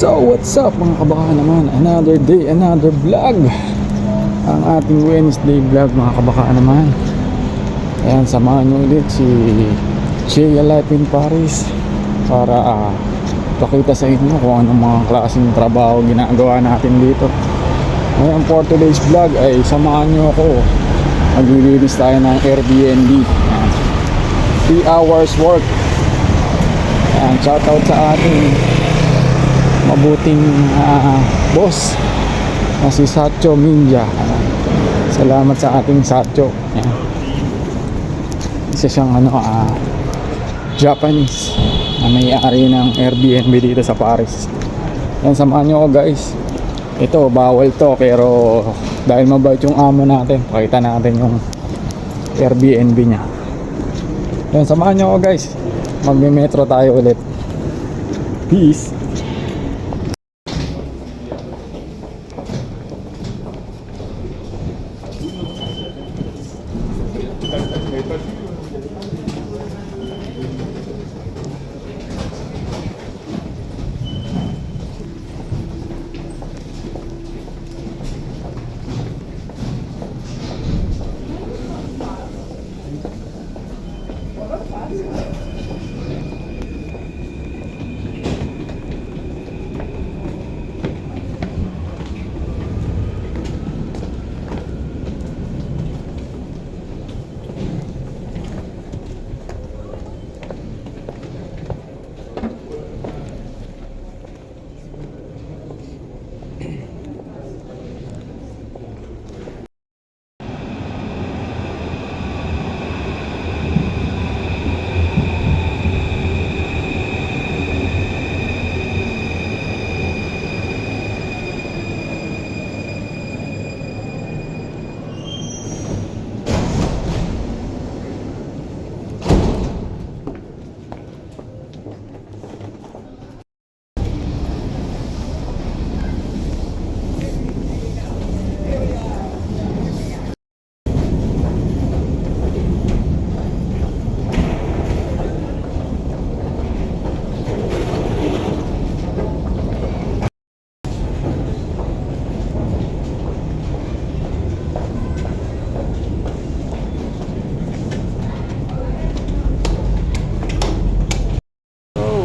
So what's up mga kabaka naman, another day, another vlog. Ang ating Wednesday vlog mga kabaka naman. Ayan, samahan nyo ulit si Chia Life in Paris para pakita sa inyo kung anong mga klaseng trabaho ginagawa natin dito. Ngayon for today's vlog ay samahan nyo ako. Maglilinis tayo ng Airbnb. 3 hours work. Ayan, shoutout sa ating mabuting boss na si Sacho Minja. Salamat sa ating Sacho. Ayan. Isa siyang Japanese na may-ari ng Airbnb dito sa Paris. Yan, samahan nyo ako guys. Ito bawal to pero dahil mabait yung amo natin, pakita natin yung Airbnb nya. Yan, samahan nyo ako guys. Magme-metro tayo ulit. Peace.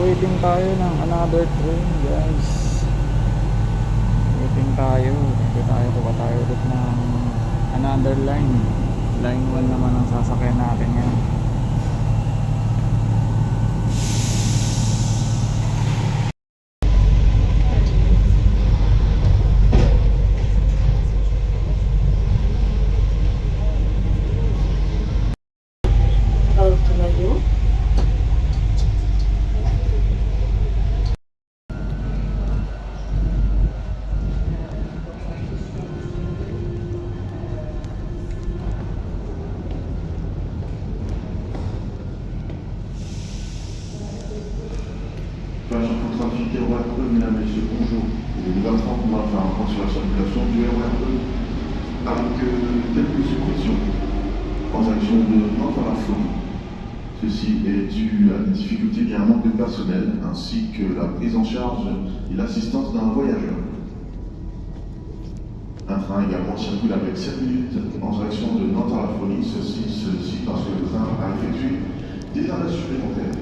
Waiting tayo ng another train guys. Waiting tayo. Kuha tayo ulit ng another line. Line 1 naman ang sasakyan natin yan. Mesdames, Messieurs, bonjour. Il est 9h30, on va faire un point sur la circulation du RER2 avec quelques suppressions en direction de Nantes à la Flon. Ceci est dû à des difficultés liées à un manque de personnel ainsi que la prise en charge et l'assistance d'un voyageur. Un train également circule avec 7 minutes en direction de Nantes à la Flon. Ceci parce que le train a effectué des arrêts supplémentaires.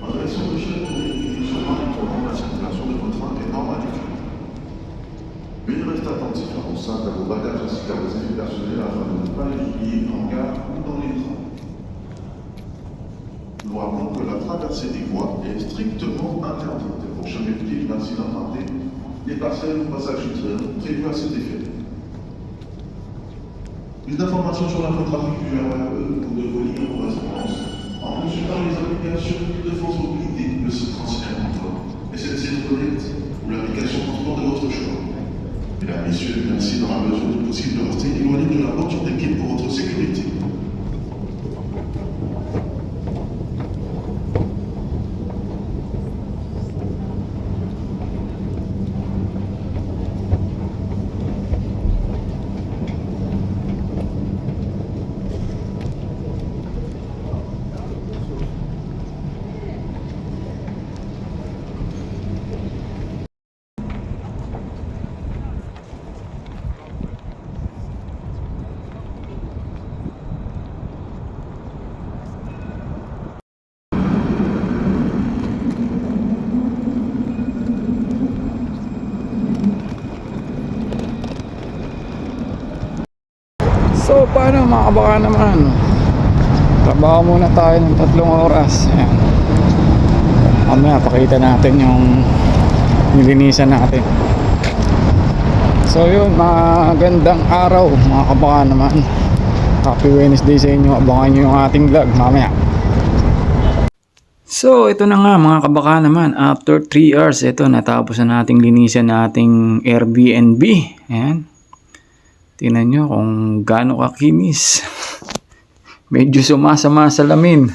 En direction de chez nous, la circulation de votre train est normale. Veuillez rester attentif à vos sacs, à vos bagages ainsi qu'à vos effets personnels afin de ne pas les oublier en gare ou dans les trains. Nous rappelons que la traversée des voies est strictement interdite. Pour chaque pied, merci d'emprunter les parcelles ou passages souterrains prévus à cet effet. Plus d'informations sur l'infotrafic du RER pour de vos lignes en correspondance. En consultant les applications de force mobilité de ce transfert d'emploi, SNCF Connect ou l'application transport de votre choix. Mesdames, Messieurs, merci dans la mesure du possible de rester éloigné de la voiture d'équipe pour votre sécurité. So paano mga kabaka naman, trabaho muna tayo ng 3 oras. Ayan. Mamaya pakita natin yung nilinisan natin. So yun, magandang araw mga kabaka naman. Happy Wednesday sa inyo. Abangan nyo yung ating vlog mamaya. So ito na nga mga kabaka naman, after 3 hours ito natapos na nating linisan nating Airbnb. Ayan. Tingnan nyo kung gaano kakinis. Medyo sumasama sa lamin.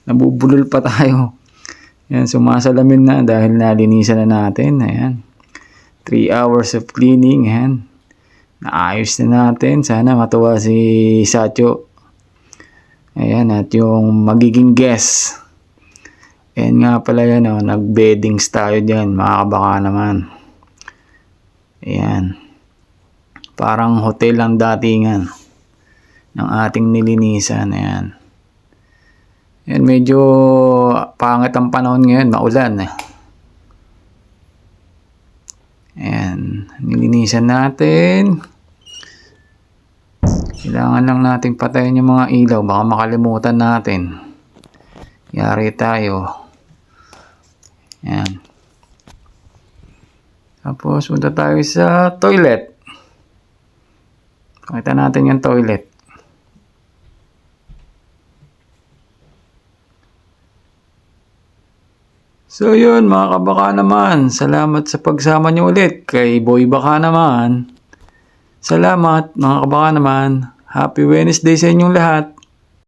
Nabubulol pa tayo. Ayan, sumasalamin na dahil nalinisan na natin. Ayan. 3 hours of cleaning. Ayan. Naayos na natin. Sana matuwa si Sacho. Ayan, at yung magiging guest. Ayan nga pala yan, oh, nag-beddings tayo dyan, mga kabaka naman. Ayan. Parang hotel ang datingan ng ating nilinisan. Ayan. Ayan, medyo pangit ang panahon ngayon, maulan. Ayan, nilinisan natin. Kailangan lang nating patayin yung mga ilaw, baka makalimutan natin. Yari tayo. Ayan. Tapos punta tayo sa toilet. Pakita natin yung toilet. So yun mga kabaka naman. Salamat sa pagsama nyo ulit. Kay Boy Baka naman. Salamat mga kabaka naman. Happy Wednesday sa inyong lahat.